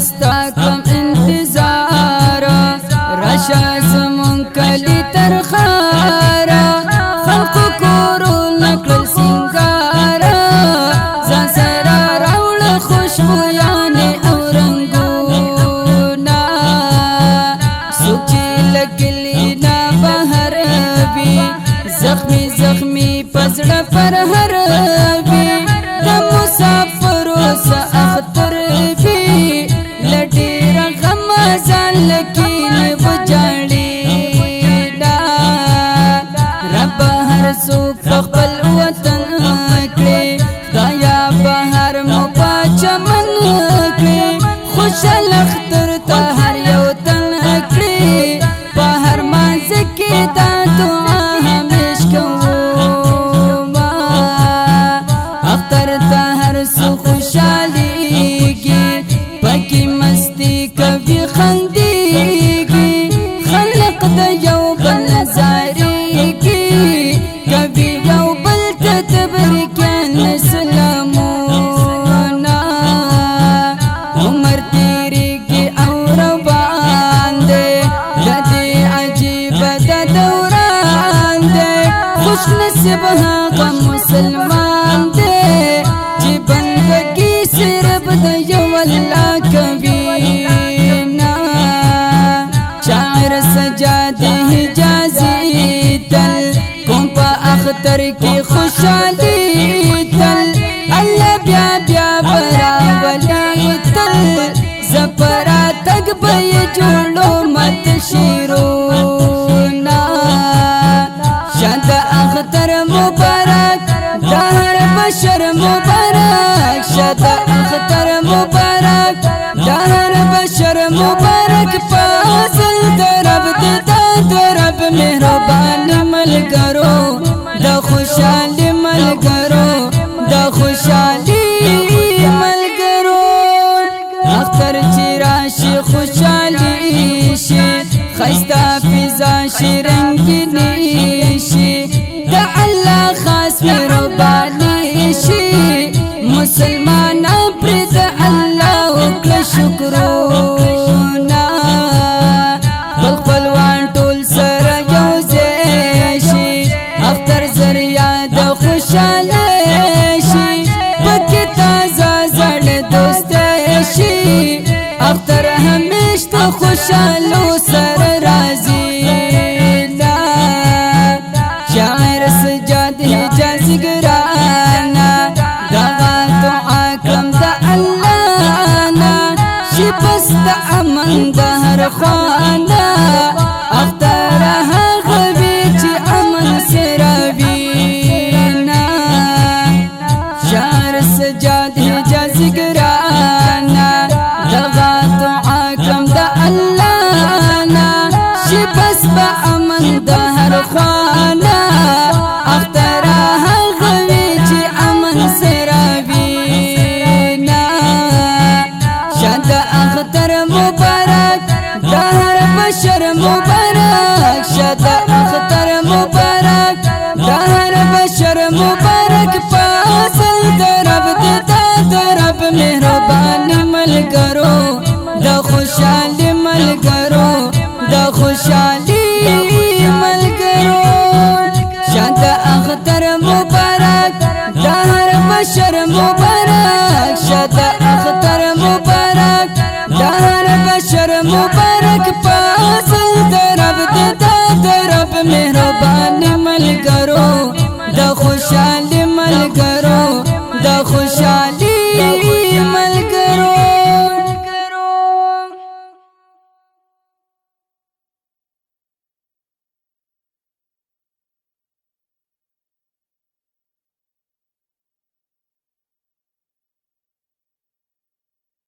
بستا کم انتظار راشا زمون کلی تر خارا خلق کورو نکل سنگارا زان سرا راول خوشبویان او رنگونا سوچی لگلی نا بہر بی زخمی زخمی پزڑ پر ہر بی دا مسافرو سا اختر بی لڈی رغم زان لکین بجاڑی نا رب ہر سوک خپل وطن کلی دایا بہر مپاچ من کلی خوشل اختر تا ہر یو تن کلی بہر مازکی دا دعا ہمیش کوما اختر تا ہر سو خوشالی گی پکی مستی کبھی خندی گی خلق دا یو بل زاری گی کبھی یو بل تبرکن سلامونا عمر تیری کی اور باندے ددی عجیب دا دوران دے خوش نصیب ہاں مسلمان دے جی بندگی صرف دا یو اللہ کبینا شاعر سجاد حجازی تل کم پا اختر کی خوشالی تل اللہ بیا بیا برا ولی تل زپرا تک بی جوڑو مت شیرونا شاد اختر مبارک دہر بشر مبارک شاد اختر مبارک دہر بشر مبارک پازل درب دیتا درب مہربان مل کرو دا خوشالی مل کرو دا خوشالی مل کرو اختر چی راشی خوشالی شی خیستا فضا شی رنگینی شی دا اللہ خاص مہربانی شی مسلمان پرد اللہ اکل شکرونا بخبلوان ٹول سر یوزے شی اختر ذریعہ دا خوشالی شی پکی تازہ زڑ دوست شی اختر ہمیشت خوشالو سر رازی نا شاعر سجاد حجاز گرانا دغا دعا کم دا اللہ نا شپس دا امن دا ہر خوانا اختر غبی چی امن سرابینا شاعر سجاد حجاز گرانا دغا دعا کم دا اللہ نا شپس با امن دا ہر خوانا اختر غبی چی امن سرابینا شاد اختر مبارک دہر بشر مبارک شاد اختر مبارک دہر بشر مبارک پازل درب دیتا درب مہربان مل کرو دا خوشالی مل کرو دا خوشالی مل کرو شاد اختر مبارک دہر بشر مبارک شاد اختر مبارک دہر بشر مبارک پازل درب دیتا درب مہربان مل کرو دا خوشالی